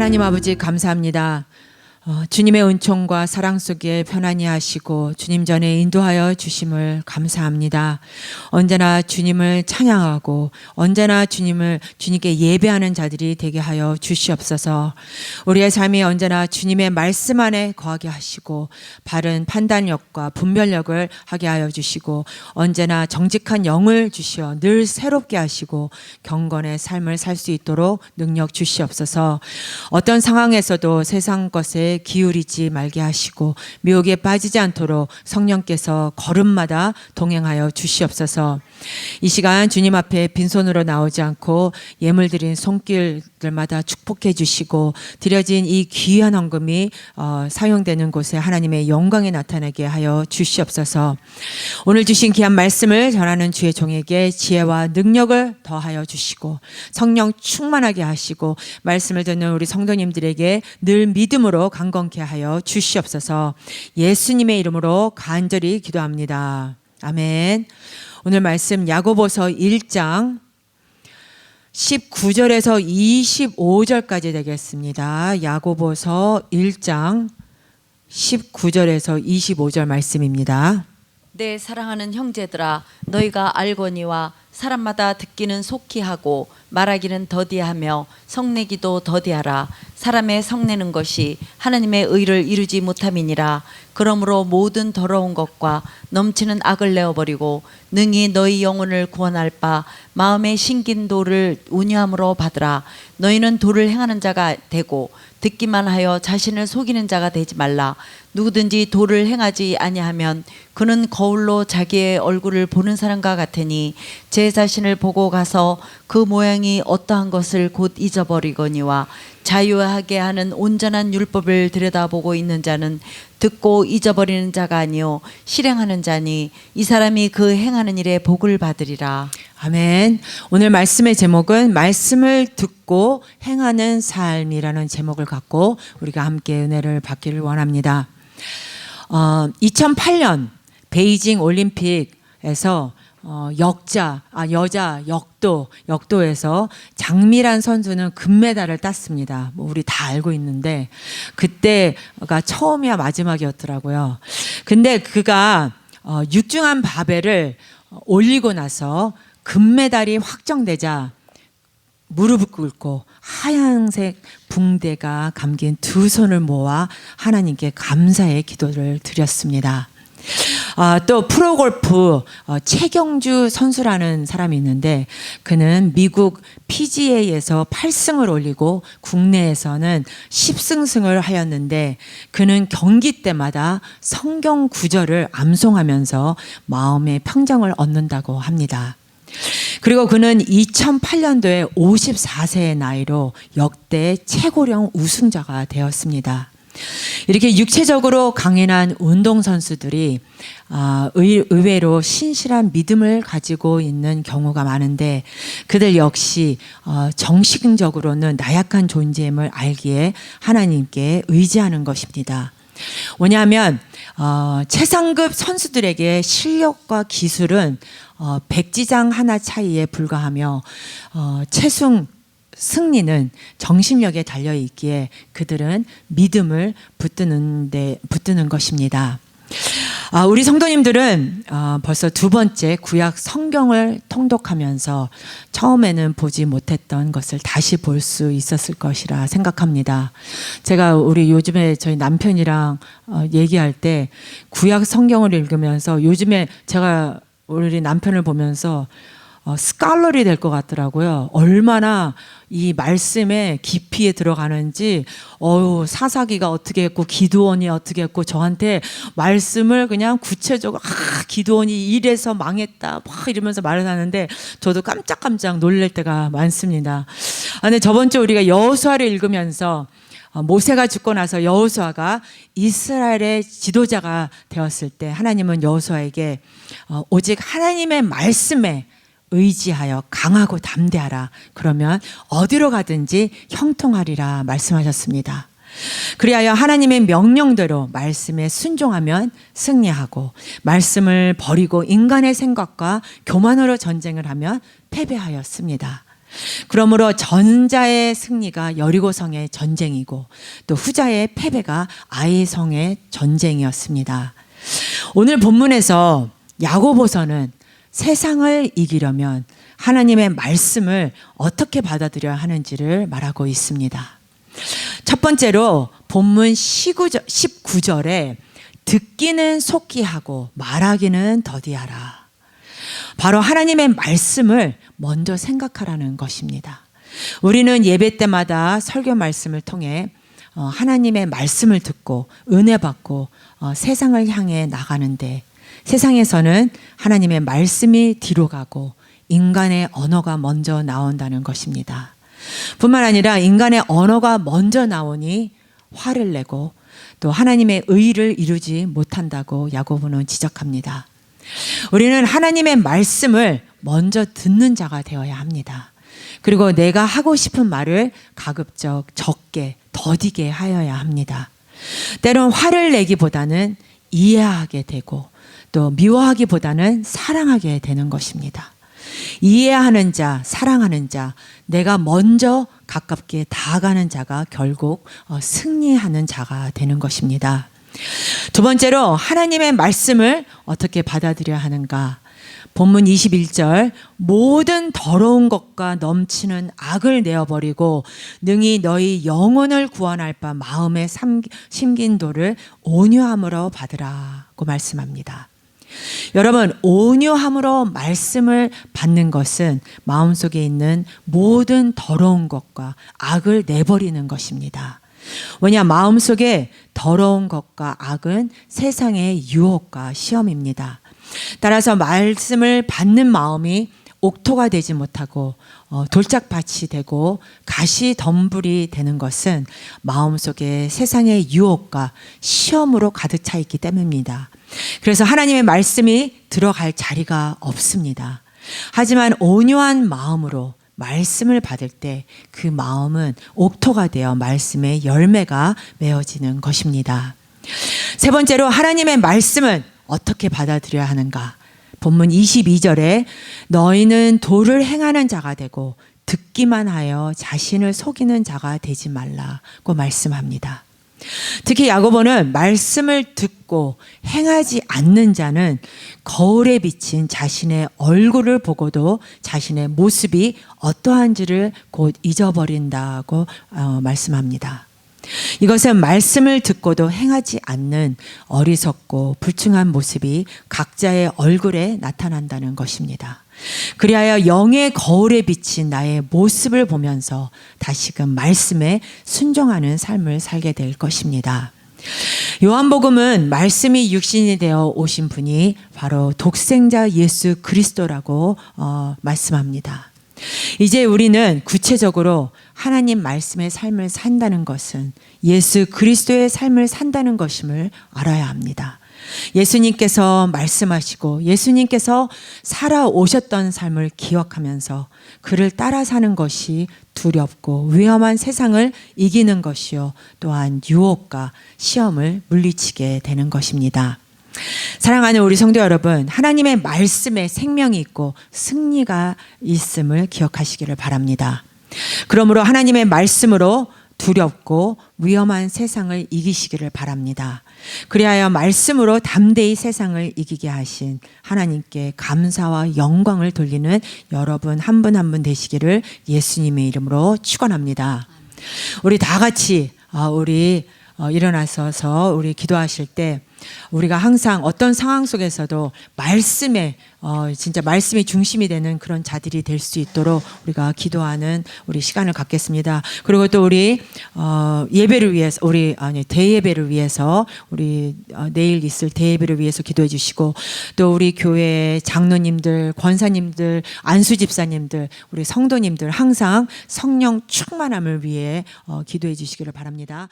하나님 아버지 감사합니다. 주님의 은총과 사랑 속에 편안히 하시고 주님 전에 인도하여 주심을 감사합니다. 언제나 주님을 찬양하고 언제나 주님께 예배하는 자들이 되게 하여 주시옵소서. 우리의 삶이 언제나 주님의 말씀 안에 거하게 하시고 바른 판단력과 분별력을 하게 하여 주시고 언제나 정직한 영을 주시어 늘 새롭게 하시고 경건의 삶을 살 수 있도록 능력 주시옵소서. 어떤 상황에서도 세상 것에 기울이지 말게 하시고 미혹에 빠지지 않도록 성령께서 걸음마다 동행하여 주시옵소서. 이 시간 주님 앞에 빈손으로 나오지 않고 예물 드린 손길들마다 축복해 주시고 드려진 이 귀한 헌금이 사용되는 곳에 하나님의 영광이 나타나게 하여 주시옵소서. 오늘 주신 귀한 말씀을 전하는 주의 종에게 지혜와 능력을 더하여 주시고 성령 충만하게 하시고 말씀을 듣는 우리 성도님들에게 늘 믿음으로 강건케 하여 주시옵소서. 예수님의 이름으로 간절히 기도합니다. 아멘. 오늘 말씀 야고보서 1장 19절에서 25절까지 되겠습니다. 야고보서 1장 19절에서 25절 말씀입니다. 내 사랑하는 형제들아, 너희가 알거니와 사람마다 듣기는 속히 하고 말하기는 더디하며 성내기도 더디하라. 사람의 성내는 것이 하나님의 의를 이루지 못함이니라. 그러므로 모든 더러운 것과 넘치는 악을 내어버리고 능히 너희 영혼을 구원할 바 마음에 심긴 도를 온유함으로 받으라. 너희는 도를 행하는 자가 되고 듣기만 하여 자신을 속이는 자가 되지 말라. 누구든지 도를 행하지 아니하면 그는 거울로 자기의 얼굴을 보는 사람과 같으니 제 자신을 보고 가서 그 모양이 어떠한 것을 곧 잊어버리거니와 자유하게 하는 온전한 율법을 들여다보고 있는 자는 듣고 잊어버리는 자가 아니요 실행하는 자니 이 사람이 그 행하는 일에 복을 받으리라. 아멘. 오늘 말씀의 제목은 말씀을 듣고 행하는 삶이라는 제목을 갖고 우리가 함께 은혜를 받기를 원합니다. 2008년 베이징 올림픽에서 여자 역도에서 장미란 선수는 금메달을 땄습니다. 우리 다 알고 있는데 그때가 처음이야 마지막이었더라고요. 근데 그가 육중한 바벨을 올리고 나서 금메달이 확정되자 무릎을 꿇고 하얀색 붕대가 감긴 두 손을 모아 하나님께 감사의 기도를 드렸습니다. 또 프로골프 최경주 선수라는 사람이 있는데 그는 미국 PGA에서 8승을 올리고 국내에서는 10승승을 하였는데 그는 경기 때마다 성경 구절을 암송하면서 마음의 평정을 얻는다고 합니다. 그리고 그는 2008년도에 54세의 나이로 역대 최고령 우승자가 되었습니다. 이렇게 육체적으로 강인한 운동선수들이 의외로 신실한 믿음을 가지고 있는 경우가 많은데 그들 역시 정신적으로는 나약한 존재임을 알기에 하나님께 의지하는 것입니다. 뭐냐면 최상급 선수들에게 실력과 기술은 백지장 하나 차이에 불과하며 승리는 정신력에 달려 있기에 그들은 믿음을 붙드는 것입니다. 우리 성도님들은 벌써 두 번째 구약 성경을 통독하면서 처음에는 보지 못했던 것을 다시 볼 수 있었을 것이라 생각합니다. 제가 요즘에 저희 남편이랑 얘기할 때 구약 성경을 읽으면서 요즘에 제가 우리 남편을 보면서 스칼럴이 될 것 같더라고요. 얼마나 이 말씀의 깊이에 들어가는지 사사기가 어떻게 했고 기드온이 어떻게 했고 저한테 말씀을 그냥 구체적으로 기드온이 이래서 망했다 막 이러면서 말을 하는데 저도 깜짝깜짝 놀랄 때가 많습니다. 근데 저번 주 우리가 여호수아를 읽으면서 모세가 죽고 나서 여호수아가 이스라엘의 지도자가 되었을 때 하나님은 여호수아에게 오직 하나님의 말씀에 의지하여 강하고 담대하라. 그러면 어디로 가든지 형통하리라 말씀하셨습니다. 그리하여 하나님의 명령대로 말씀에 순종하면 승리하고 말씀을 버리고 인간의 생각과 교만으로 전쟁을 하면 패배하였습니다. 그러므로 전자의 승리가 여리고성의 전쟁이고 또 후자의 패배가 아이성의 전쟁이었습니다. 오늘 본문에서 야고보서는 세상을 이기려면 하나님의 말씀을 어떻게 받아들여야 하는지를 말하고 있습니다. 첫 번째로 본문 19절에 듣기는 속히 하고 말하기는 더디하라. 바로 하나님의 말씀을 먼저 생각하라는 것입니다. 우리는 예배 때마다 설교 말씀을 통해 하나님의 말씀을 듣고 은혜 받고 세상을 향해 나가는데, 세상에서는 하나님의 말씀이 뒤로 가고 인간의 언어가 먼저 나온다는 것입니다. 뿐만 아니라 인간의 언어가 먼저 나오니 화를 내고 또 하나님의 의를 이루지 못한다고 야고보는 지적합니다. 우리는 하나님의 말씀을 먼저 듣는 자가 되어야 합니다. 그리고 내가 하고 싶은 말을 가급적 적게 더디게 하여야 합니다. 때론 화를 내기보다는 이해하게 되고 또 미워하기보다는 사랑하게 되는 것입니다. 이해하는 자, 사랑하는 자, 내가 먼저 가깝게 다가가는 자가 결국 승리하는 자가 되는 것입니다. 두 번째로 하나님의 말씀을 어떻게 받아들여야 하는가? 본문 21절, 모든 더러운 것과 넘치는 악을 내어버리고 능히 너희 영혼을 구원할 바 마음에 심긴 도를 온유함으로 받으라고 말씀합니다. 여러분, 온유함으로 말씀을 받는 것은 마음속에 있는 모든 더러운 것과 악을 내버리는 것입니다. 왜냐, 마음속에 더러운 것과 악은 세상의 유혹과 시험입니다. 따라서 말씀을 받는 마음이 옥토가 되지 못하고 돌짝밭이 되고 가시덤불이 되는 것은 마음속에 세상의 유혹과 시험으로 가득 차 있기 때문입니다. 그래서 하나님의 말씀이 들어갈 자리가 없습니다. 하지만 온유한 마음으로 말씀을 받을 때 그 마음은 옥토가 되어 말씀의 열매가 맺어지는 것입니다. 세 번째로 하나님의 말씀은 어떻게 받아들여야 하는가? 본문 22절에 너희는 도를 행하는 자가 되고 듣기만 하여 자신을 속이는 자가 되지 말라고 말씀합니다. 특히 야고보는 말씀을 듣고 행하지 않는 자는 거울에 비친 자신의 얼굴을 보고도 자신의 모습이 어떠한지를 곧 잊어버린다고 말씀합니다. 이것은 말씀을 듣고도 행하지 않는 어리석고 불충한 모습이 각자의 얼굴에 나타난다는 것입니다. 그리하여 영의 거울에 비친 나의 모습을 보면서 다시금 말씀에 순종하는 삶을 살게 될 것입니다. 요한복음은 말씀이 육신이 되어 오신 분이 바로 독생자 예수 그리스도라고 말씀합니다. 이제 우리는 구체적으로 하나님 말씀의 삶을 산다는 것은 예수 그리스도의 삶을 산다는 것임을 알아야 합니다. 예수님께서 말씀하시고 예수님께서 살아오셨던 삶을 기억하면서 그를 따라 사는 것이 두렵고 위험한 세상을 이기는 것이요, 또한 유혹과 시험을 물리치게 되는 것입니다. 사랑하는 우리 성도 여러분, 하나님의 말씀에 생명이 있고 승리가 있음을 기억하시기를 바랍니다. 그러므로 하나님의 말씀으로 두렵고 위험한 세상을 이기시기를 바랍니다. 그리하여 말씀으로 담대히 세상을 이기게 하신 하나님께 감사와 영광을 돌리는 여러분 한 분 한 분 되시기를 예수님의 이름으로 축원합니다. 우리 다 같이 일어나서서 우리 기도하실 때 우리가 항상 어떤 상황 속에서도 말씀에 진짜 말씀이 중심이 되는 그런 자들이 될 수 있도록 우리가 기도하는 우리 시간을 갖겠습니다. 그리고 또 우리 예배를 위해서 대예배를 위해서 우리 내일 있을 대예배를 위해서 기도해 주시고, 또 우리 교회 장로님들, 권사님들, 안수 집사님들, 우리 성도님들 항상 성령 충만함을 위해 기도해 주시기를 바랍니다.